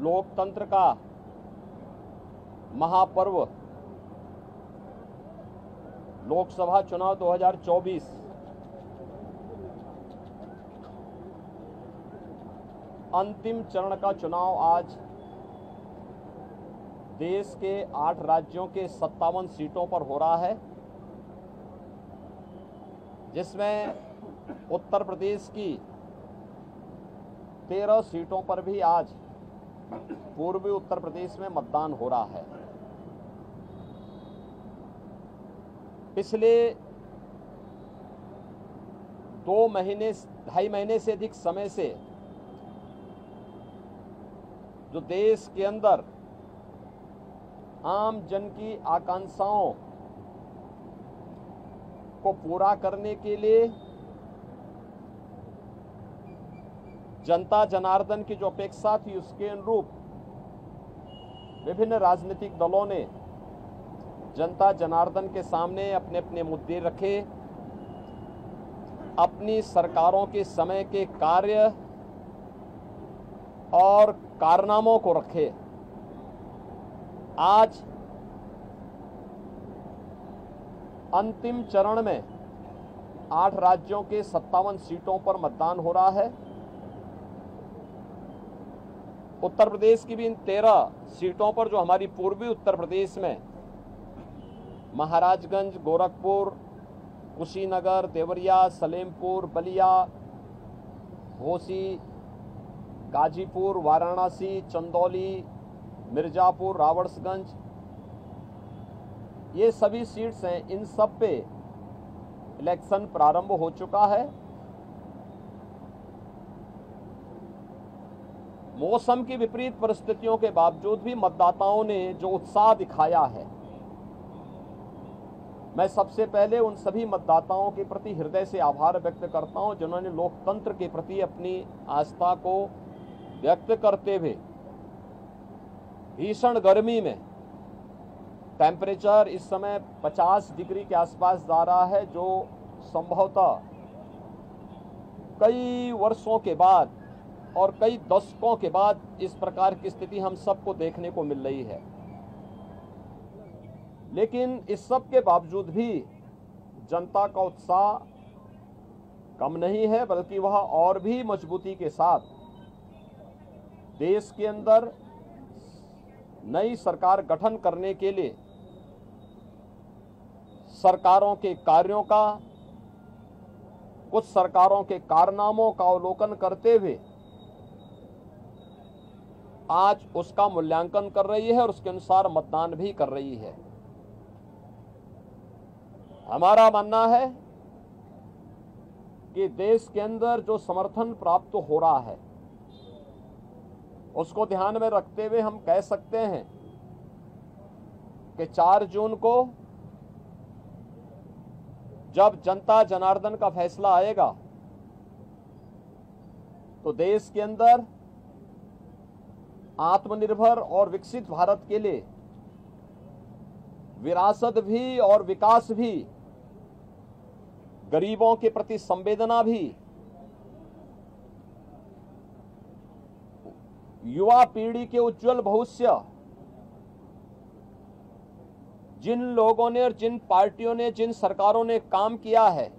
लोकतंत्र का महापर्व लोकसभा चुनाव 2024 अंतिम चरण का चुनाव आज देश के 8 राज्यों के 57 सीटों पर हो रहा है, जिसमें उत्तर प्रदेश की 13 सीटों पर भी आज पूर्वी उत्तर प्रदेश में मतदान हो रहा है। पिछले 2.5 महीने से अधिक समय से जो देश के अंदर आम जन की आकांक्षाओं को पूरा करने के लिए जनता जनार्दन की जो अपेक्षा थी उसके अनुरूप विभिन्न राजनीतिक दलों ने जनता जनार्दन के सामने अपने अपने मुद्दे रखे, अपनी सरकारों के समय के कार्य और कारनामों को रखे। आज अंतिम चरण में 8 राज्यों के 57 सीटों पर मतदान हो रहा है। उत्तर प्रदेश की भी इन 13 सीटों पर जो हमारी पूर्वी उत्तर प्रदेश में महाराजगंज, गोरखपुर, कुशीनगर, देवरिया, सलेमपुर, बलिया, घोसी, गाजीपुर, वाराणसी, चंदौली, मिर्जापुर, रावड़सगंज, ये सभी सीट्स हैं। इन सब पे इलेक्शन प्रारंभ हो चुका है। मौसम की विपरीत परिस्थितियों के बावजूद भी मतदाताओं ने जो उत्साह दिखाया है, मैं सबसे पहले उन सभी मतदाताओं के प्रति हृदय से आभार व्यक्त करता हूं जिन्होंने लोकतंत्र के प्रति अपनी आस्था को व्यक्त करते हुए भीषण गर्मी में, टेम्परेचर इस समय 50 डिग्री के आसपास जा रहा है, जो संभवतः कई वर्षों के बाद और कई दशकों के बाद इस प्रकार की स्थिति हम सबको देखने को मिल रही है। लेकिन इस सब के बावजूद भी जनता का उत्साह कम नहीं है, बल्कि वह और भी मजबूती के साथ देश के अंदर नई सरकार गठन करने के लिए सरकारों के कार्यों का, कुछ सरकारों के कारनामों का अवलोकन करते हुए आज उसका मूल्यांकन कर रही है और उसके अनुसार मतदान भी कर रही है। हमारा मानना है कि देश के अंदर जो समर्थन प्राप्त हो रहा है उसको ध्यान में रखते हुए हम कह सकते हैं कि 4 जून को जब जनता जनार्दन का फैसला आएगा तो देश के अंदर आत्मनिर्भर और विकसित भारत के लिए विरासत भी और विकास भी, गरीबों के प्रति संवेदना भी, युवा पीढ़ी के उज्जवल भविष्य, जिन लोगों ने और जिन पार्टियों ने, जिन सरकारों ने काम किया है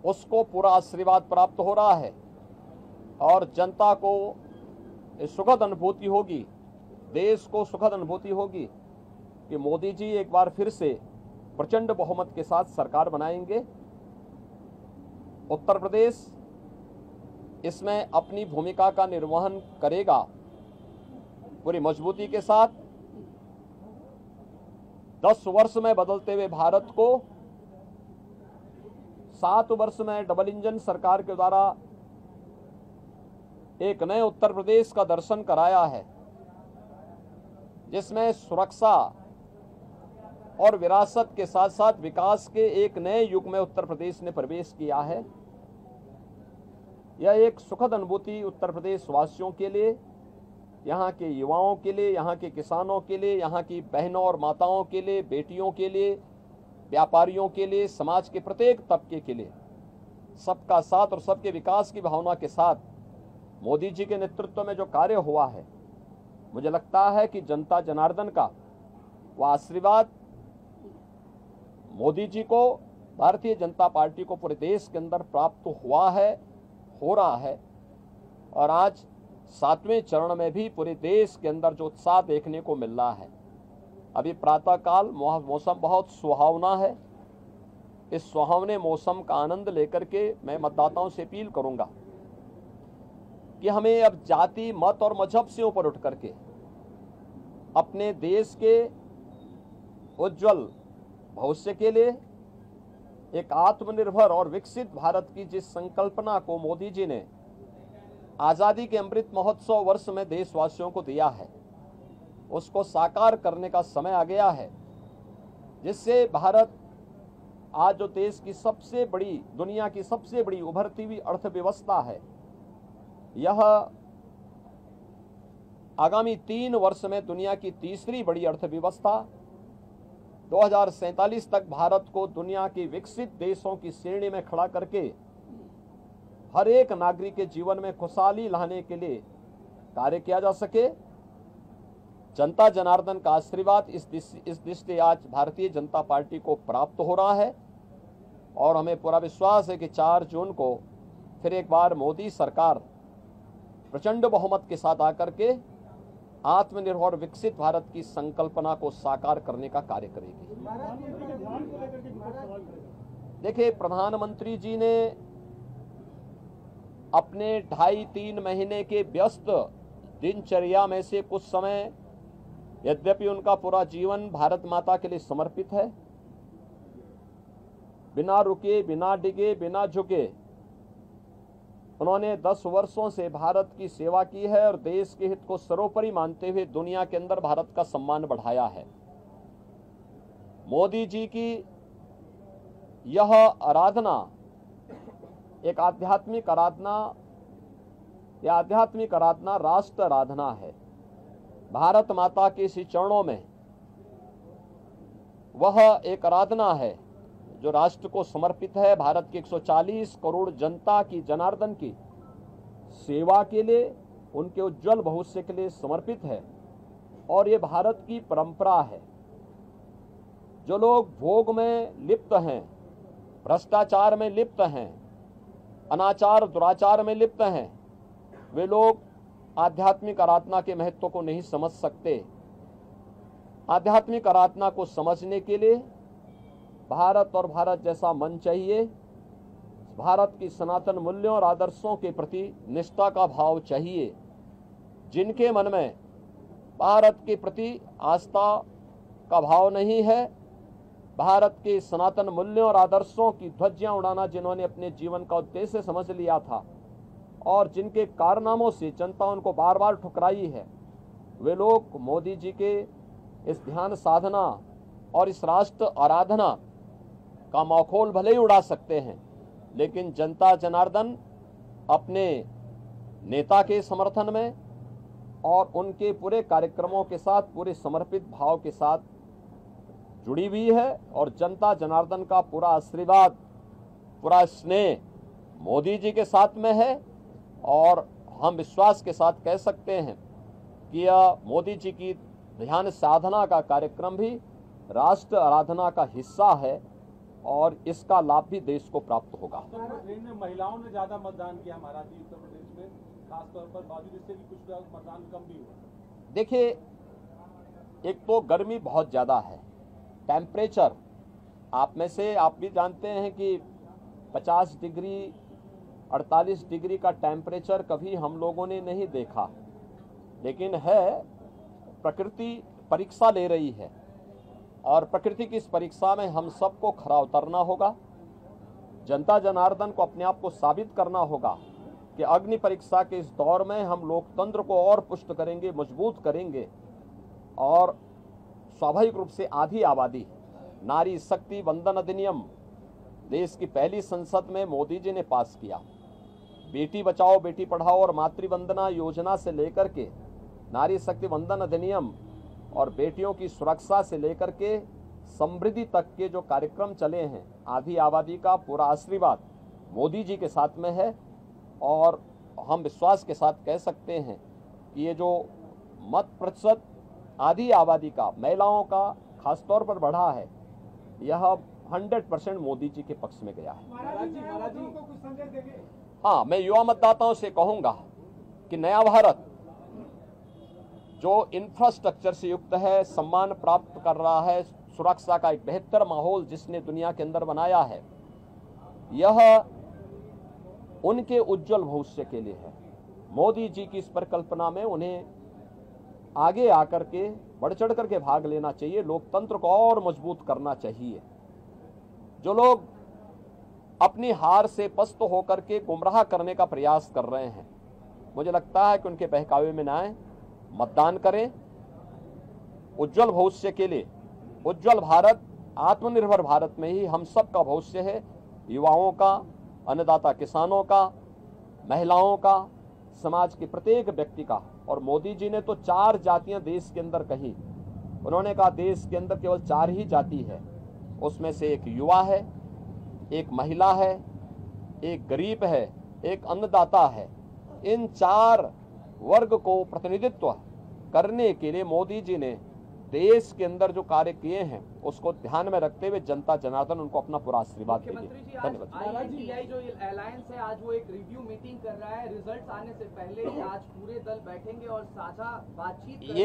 उसको पूरा आशीर्वाद प्राप्त हो रहा है और जनता को सुखद अनुभूति होगी, देश को सुखद अनुभूति होगी कि मोदी जी एक बार फिर से प्रचंड बहुमत के साथ सरकार बनाएंगे। उत्तर प्रदेश इसमें अपनी भूमिका का निर्वहन करेगा पूरी मजबूती के साथ। 10 वर्ष में बदलते हुए भारत को 7 वर्ष में डबल इंजन सरकार के द्वारा एक नए उत्तर प्रदेश का दर्शन कराया है, जिसमें सुरक्षा और विरासत के साथ साथ विकास के एक नए युग में उत्तर प्रदेश ने प्रवेश किया है। यह एक सुखद अनुभूति उत्तर प्रदेश वासियों के लिए, यहाँ के युवाओं के लिए, यहाँ के किसानों के लिए, यहाँ की बहनों और माताओं के लिए, बेटियों के लिए, व्यापारियों के लिए, समाज के प्रत्येक तबके के लिए सबका साथ और सबके विकास की भावना के साथ मोदी जी के नेतृत्व में जो कार्य हुआ है, मुझे लगता है कि जनता जनार्दन का वह आशीर्वाद मोदी जी को, भारतीय जनता पार्टी को पूरे देश के अंदर प्राप्त हुआ है, हो रहा है। और आज 7वें चरण में भी पूरे देश के अंदर जो उत्साह देखने को मिल रहा है। अभी प्रातःकाल मौसम बहुत सुहावना है। इस सुहावने मौसम का आनंद लेकर के मैं मतदाताओं से अपील करूंगा कि हमें अब जाति, मत और मजहब से ऊपर उठ करके अपने देश के उज्जवल भविष्य के लिए एक आत्मनिर्भर और विकसित भारत की जिस संकल्पना को मोदी जी ने आजादी के अमृत महोत्सव वर्ष में देशवासियों को दिया है, उसको साकार करने का समय आ गया है, जिससे भारत आज जो देश की सबसे बड़ी, दुनिया की सबसे बड़ी उभरती हुई अर्थव्यवस्था है, यह आगामी 3 वर्ष में दुनिया की तीसरी बड़ी अर्थव्यवस्था, 2047 तक भारत को दुनिया के विकसित देशों की श्रेणी में खड़ा करके हर एक नागरिक के जीवन में खुशहाली लाने के लिए कार्य किया जा सके। जनता जनार्दन का आशीर्वाद इस दृष्टि आज भारतीय जनता पार्टी को प्राप्त हो रहा है और हमें पूरा विश्वास है कि 4 जून को फिर एक बार मोदी सरकार प्रचंड बहुमत के साथ आकर के आत्मनिर्भर विकसित भारत की संकल्पना को साकार करने का कार्य करेगी। देखिए, प्रधानमंत्री जी ने अपने 2.5-3 महीने के व्यस्त दिनचर्या में से कुछ समय, यद्यपि उनका पूरा जीवन भारत माता के लिए समर्पित है, बिना रुके, बिना डिगे, बिना झुके उन्होंने 10 वर्षों से भारत की सेवा की है और देश के हित को सर्वोपरि मानते हुए दुनिया के अंदर भारत का सम्मान बढ़ाया है। मोदी जी की यह आराधना एक आध्यात्मिक आराधना, यह आध्यात्मिक आराधना राष्ट्र आराधना है। भारत माता के इस चरणों में वह एक आराधना है जो राष्ट्र को समर्पित है, भारत की 140 करोड़ जनता की, जनार्दन की सेवा के लिए, उनके उज्जवल भविष्य के लिए समर्पित है। और ये भारत की परंपरा है। जो लोग भोग में लिप्त हैं, भ्रष्टाचार में लिप्त हैं, अनाचार दुराचार में लिप्त हैं, वे लोग आध्यात्मिक आराधना के महत्व को नहीं समझ सकते। आध्यात्मिक आराधना को समझने के लिए भारत और भारत जैसा मन चाहिए। भारत की सनातन मूल्यों और आदर्शों के प्रति निष्ठा का भाव चाहिए। जिनके मन में भारत के प्रति आस्था का भाव नहीं है, भारत के सनातन मूल्यों और आदर्शों की ध्वजियां उड़ाना जिन्होंने अपने जीवन का उद्देश्य समझ लिया था और जिनके कारनामों से जनता उनको बार बार ठुकराई है, वे लोग मोदी जी के इस ध्यान साधना और इस राष्ट्र आराधना का मखौल भले ही उड़ा सकते हैं, लेकिन जनता जनार्दन अपने नेता के समर्थन में और उनके पूरे कार्यक्रमों के साथ, पूरे समर्पित भाव के साथ जुड़ी हुई है। और जनता जनार्दन का पूरा आशीर्वाद, पूरा स्नेह मोदी जी के साथ में है। और हम विश्वास के साथ कह सकते हैं कि यह मोदी जी की ध्यान साधना का कार्यक्रम भी राष्ट्र आराधना का हिस्सा है और इसका लाभ भी देश को प्राप्त होगा। उत्तर प्रदेश में महिलाओं ने ज्यादा मतदान किया, महाराष्ट्र उत्तर प्रदेश में खासतौर पर, बावजूद इससे भी कुछ मतदान कम भी हुआ। देखिए, एक तो गर्मी बहुत ज्यादा है, टेम्परेचर आप में से आप भी जानते हैं कि 50 डिग्री 48 डिग्री का टेम्परेचर कभी हम लोगों ने नहीं देखा, लेकिन है प्रकृति परीक्षा ले रही है और प्रकृति की इस परीक्षा में हम सबको खरा उतरना होगा। जनता जनार्दन को अपने आप को साबित करना होगा कि अग्नि परीक्षा के इस दौर में हम लोकतंत्र को और पुष्ट करेंगे, मजबूत करेंगे। और स्वाभाविक रूप से आधी आबादी नारी शक्ति वंदन अधिनियम देश की पहली संसद में मोदी जी ने पास किया। बेटी बचाओ बेटी पढ़ाओ और मातृवंदना योजना से लेकर के नारी शक्ति वंदन अधिनियम और बेटियों की सुरक्षा से लेकर के समृद्धि तक के जो कार्यक्रम चले हैं, आधी आबादी का पूरा आशीर्वाद मोदी जी के साथ में है। और हम विश्वास के साथ कह सकते हैं कि ये जो मत प्रतिशत आधी आबादी का, महिलाओं का खासतौर पर बढ़ा है, यह 100% मोदी जी के पक्ष में गया है। महाराज जी को कुछ संदेश देंगे? हाँ, मैं युवा मतदाताओं से कहूंगा कि नया भारत जो इंफ्रास्ट्रक्चर से युक्त है, सम्मान प्राप्त कर रहा है, सुरक्षा का एक बेहतर माहौल जिसने दुनिया के अंदर बनाया है, यह उनके उज्जवल भविष्य के लिए है। मोदी जी की इस परिकल्पना में उन्हें आगे आकर के बढ़ चढ़ करके भाग लेना चाहिए, लोकतंत्र को और मजबूत करना चाहिए। जो लोग अपनी हार से पस्त होकर के गुमराह करने का प्रयास कर रहे हैं, मुझे लगता है कि उनके बहकावे में न आए, मतदान करें। उज्जवल भविष्य के लिए, उज्जवल भारत, आत्मनिर्भर भारत में ही हम सब का भविष्य है, युवाओं का, अन्नदाता किसानों का, महिलाओं का, समाज के प्रत्येक व्यक्ति का। और मोदी जी ने तो 4 जातियां देश के अंदर कही। उन्होंने कहा देश के अंदर केवल 4 ही जाति है, उसमें से एक युवा है, एक महिला है, एक गरीब है, एक अन्नदाता है। इन 4 वर्ग को प्रतिनिधित्व करने के लिए मोदी जी ने देश के अंदर जो कार्य किए हैं उसको ध्यान में रखते हुए जनता जनार्दन उनको अपना पूरा आशीर्वाद देगी। धन्यवाद। INTI जो अलायंस है, आज वो एक रिव्यू मीटिंग कर रहा है। रिजल्ट्स आने से पहले ही आज पूरे दल बैठेंगे और साझा बातचीत करेंगे।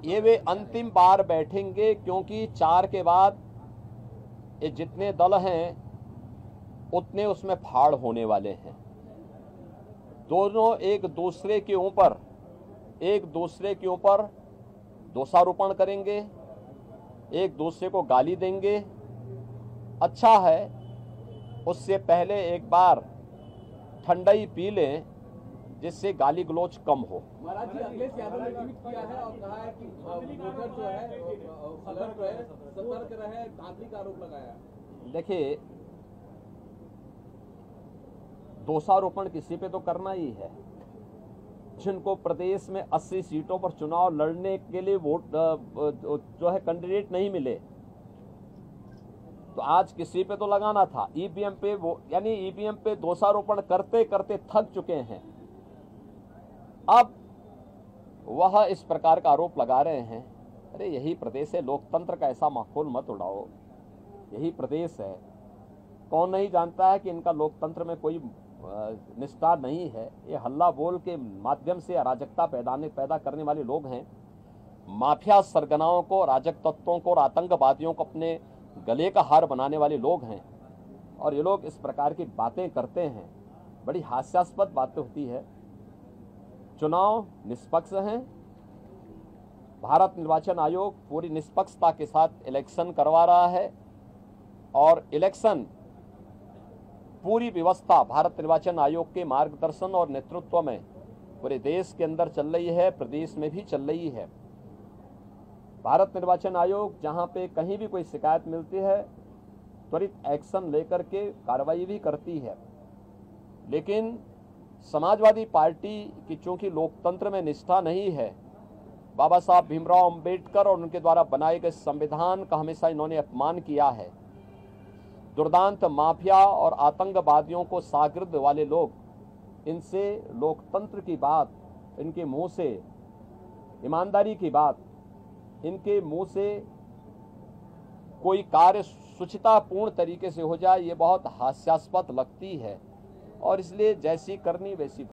ये वे अंतिम बार बैठेंगे, क्योंकि 4 के बाद ये जितने दल हैं उतने उसमें फाड़ होने वाले हैं। दोनों एक दूसरे के ऊपर दोषारोपण करेंगे, एक दूसरे को गाली देंगे। अच्छा है उससे पहले एक बार ठंडाई पी लें, जिससे गाली गलोच कम हो। महाराज जी, अखिलेश यादव ने ट्वीट किया है और कहा है कि वोटर जो है सतर्क रहे, धांधली का आरोप लगाया। देखिए, दोषारोपण किसी पे तो करना ही है। जिनको प्रदेश में 80 सीटों पर चुनाव लड़ने के लिए वोट जो है कैंडिडेट नहीं मिले, तो आज किसी पे तो लगाना था। ईवीएम पे यानी ईवीएम पे दोषारोपण करते करते थक चुके हैं। अब वह इस प्रकार का आरोप लगा रहे हैं। अरे यही प्रदेश है, लोकतंत्र का ऐसा माहौल मत उड़ाओ। यही प्रदेश है। कौन नहीं जानता है कि इनका लोकतंत्र में कोई निष्ठा नहीं है। ये हल्ला बोल के माध्यम से अराजकता पैदा करने वाले लोग हैं। माफिया सरगनाओं को, अराजक तत्वों को और आतंकवादियों को अपने गले का हार बनाने वाले लोग हैं। और ये लोग इस प्रकार की बातें करते हैं, बड़ी हास्यास्पद बातें होती है। चुनाव निष्पक्ष हैं। भारत निर्वाचन आयोग पूरी निष्पक्षता के साथ इलेक्शन करवा रहा है और इलेक्शन पूरी व्यवस्था भारत निर्वाचन आयोग के मार्गदर्शन और नेतृत्व में पूरे देश के अंदर चल रही है, प्रदेश में भी चल रही है। भारत निर्वाचन आयोग जहां पे कहीं भी कोई शिकायत मिलती है त्वरित एक्शन लेकर के कार्रवाई भी करती है। लेकिन समाजवादी पार्टी की चूंकि लोकतंत्र में निष्ठा नहीं है, बाबा साहब भीमराव अंबेडकर और उनके द्वारा बनाए गए संविधान का हमेशा इन्होंने अपमान किया है। दुर्दांत माफिया और आतंकवादियों को शागिर्द वाले लोग, इनसे लोकतंत्र की बात, इनके मुंह से ईमानदारी की बात, इनके मुंह से कोई कार्य शुचितापूर्ण तरीके से हो जाए, ये बहुत हास्यास्पद लगती है। और इसलिए जैसी करनी वैसी